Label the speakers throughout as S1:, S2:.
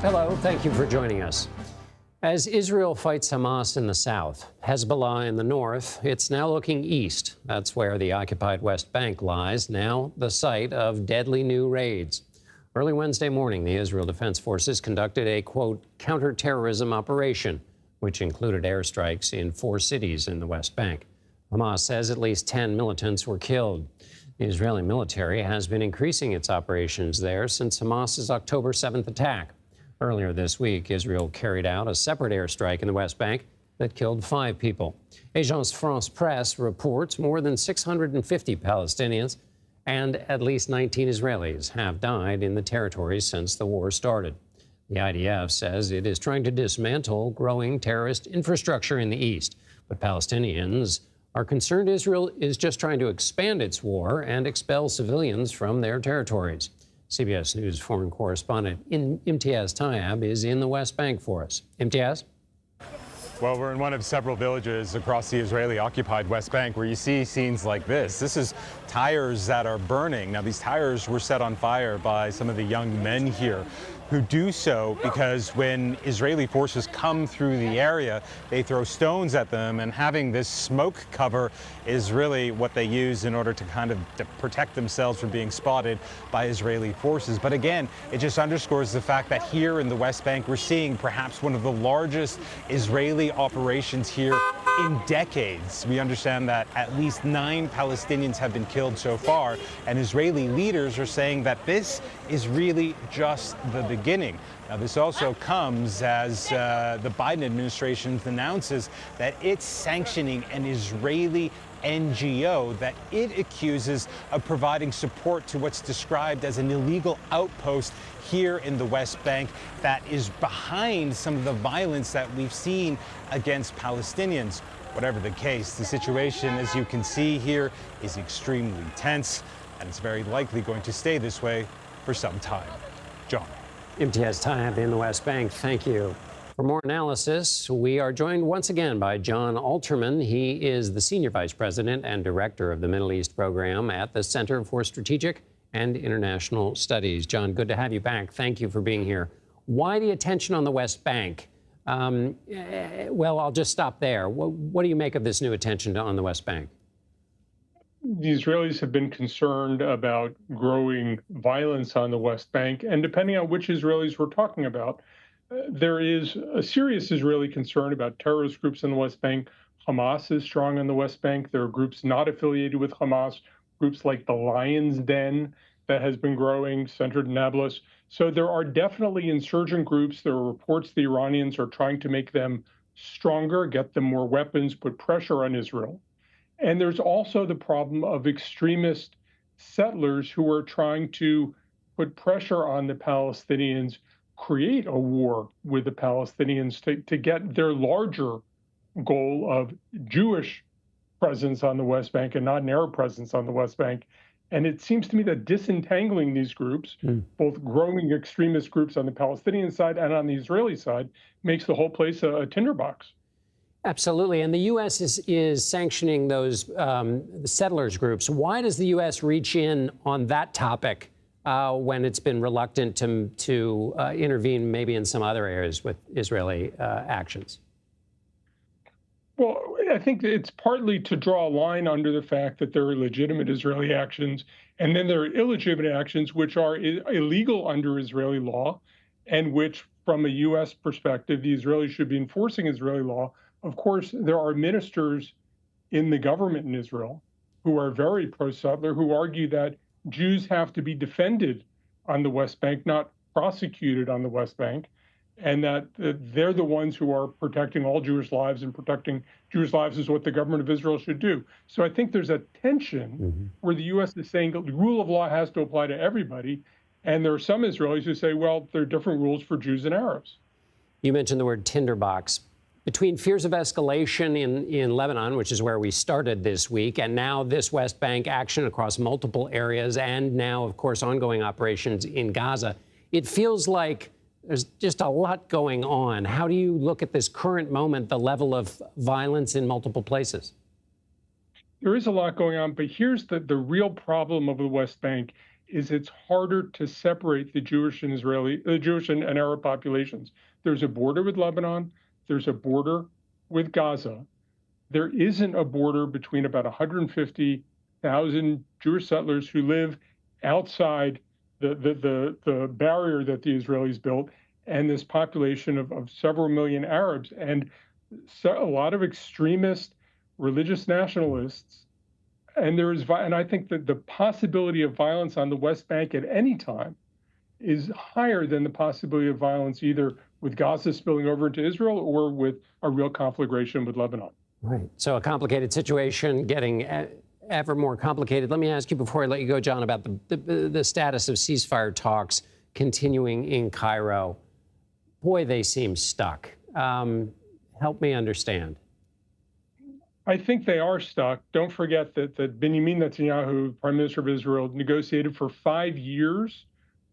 S1: Hello, thank you for joining us. As Israel fights Hamas in the south, Hezbollah in the north, it's now looking east. That's where the occupied West Bank lies, now the site of deadly new raids. Early Wednesday morning, the Israel Defense Forces conducted a, quote, counterterrorism operation, which included airstrikes in 4 cities in the West Bank. Hamas says at least 10 militants were killed. The Israeli military has been increasing its operations there since Hamas's October 7th attack. Earlier this week, Israel carried out a separate airstrike in the West Bank that killed 5 people. Agence France-Presse reports more than 650 Palestinians and at least 19 Israelis have died in the territory since the war started. The IDF says it is trying to dismantle growing terrorist infrastructure in the east, but Palestinians are concerned Israel is just trying to expand its war and expel civilians from their territories. CBS News foreign correspondent Imtiaz Tyab is in the West Bank for us. Imtiaz?
S2: Well, we're in one of several villages across the Israeli-occupied West Bank where you see scenes like this. This is tires that are burning. Now, these tires were set on fire by some of the young men here who do so because when Israeli forces come through the area, they throw stones at them, and having this smoke cover is really what they use in order to kind of protect themselves from being spotted by Israeli forces. But again, it just underscores the fact that here in the West Bank, we're seeing perhaps one of the largest Israeli operations here in decades. We understand that at least 9 Palestinians have been killed so far, and Israeli leaders are saying that this is really just the beginning. Now, this also comes as the Biden administration announces that it's sanctioning an Israeli NGO that it accuses of providing support to what's described as an illegal outpost here in the West Bank that is behind some of the violence that we've seen against Palestinians. Whatever the case, the situation, as you can see here, is extremely tense, and it's very likely going to stay this way for some time. John.
S1: Imtiaz Tyab in the West Bank, thank you. For more analysis, we are joined once again by Jon Alterman. He is the Senior Vice President and Director of the Middle East Program at the Center for Strategic and International Studies. John, good to have you back. Thank you for being here. Why the attention on the West Bank? Well, I'll just stop there. What do you make of this new attention on the West Bank?
S3: The Israelis have been concerned about growing violence on the West Bank, and depending on which Israelis we're talking about, there is a serious Israeli concern about terrorist groups in the West Bank. Hamas is strong in the West Bank. There are groups not affiliated with Hamas, groups like the Lion's Den that has been growing, centered in Nablus. So there are definitely insurgent groups. There are reports the Iranians are trying to make them stronger, get them more weapons, put pressure on Israel. And there's also the problem of extremist settlers who are trying to put pressure on the Palestinians, create a war with the Palestinians to get their larger goal of Jewish presence on the West Bank and not an Arab presence on the West Bank. And it seems to me that disentangling these groups, both growing extremist groups on the Palestinian side and on the Israeli side, makes the whole place a tinderbox.
S1: Absolutely. And the U.S. is sanctioning those settlers groups. Why does the U.S. reach in on that topic when it's been reluctant to intervene maybe in some other areas with Israeli actions?
S3: Well, I think it's partly to draw a line under the fact that there are legitimate Israeli actions, and then there are illegitimate actions which are illegal under Israeli law, and which, from a U.S. perspective, the Israelis should be enforcing Israeli law. Of course, there are ministers in the government in Israel who are very pro-settler, who argue that Jews have to be defended on the West Bank, not prosecuted on the West Bank, and that they're the ones who are protecting all Jewish lives, and protecting Jewish lives is what the government of Israel should do. So I think there's a tension where the U.S. is saying that the rule of law has to apply to everybody, and there are some Israelis who say, well, there are different rules for Jews and Arabs.
S1: You mentioned the word tinderbox. Between fears of escalation in Lebanon, which is where we started this week, and now this West Bank action across multiple areas, and now, of course, ongoing operations in Gaza, it feels like there's just a lot going on. How do you look at this current moment, the level of violence in multiple places?
S3: There is a lot going on, but here's the real problem of the West Bank is it's harder to separate the Jewish and Jewish and Arab populations. There's a border with Lebanon. There's a border with Gaza. There isn't a border between about 150,000 Jewish settlers who live outside the barrier that the Israelis built and this population of several million Arabs. And so a lot of extremist religious nationalists. And I think that the possibility of violence on the West Bank at any time is higher than the possibility of violence either with Gaza spilling over into Israel or with a real conflagration with Lebanon.
S1: Right. So a complicated situation getting ever more complicated. Let me ask you before I let you go, John, about the status of ceasefire talks continuing in Cairo. Boy, they seem stuck. Help me understand.
S3: I think they are stuck. Don't forget that Benjamin Netanyahu, Prime Minister of Israel, negotiated for 5 years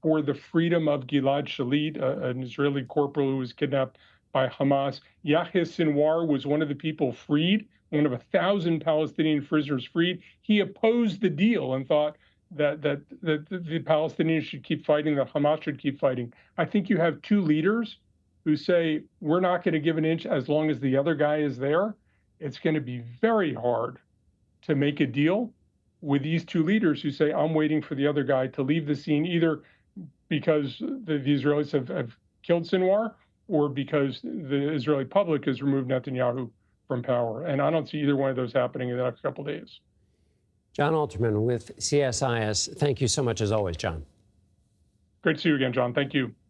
S3: for the freedom of Gilad Shalit, an Israeli corporal who was kidnapped by Hamas. Yahya Sinwar was one of the people freed, one of 1,000 Palestinian prisoners freed. He opposed the deal and thought that the Palestinians should keep fighting, that Hamas should keep fighting. I think you have two leaders who say, we're not going to give an inch as long as the other guy is there. It's going to be very hard to make a deal with these two leaders who say, I'm waiting for the other guy to leave the scene, either because the Israelis have killed Sinwar or because the Israeli public has removed Netanyahu from power. And I don't see either one of those happening in the next couple of days.
S1: Jon Alterman with CSIS. Thank you so much as always, John.
S3: Great to see you again, John. Thank you.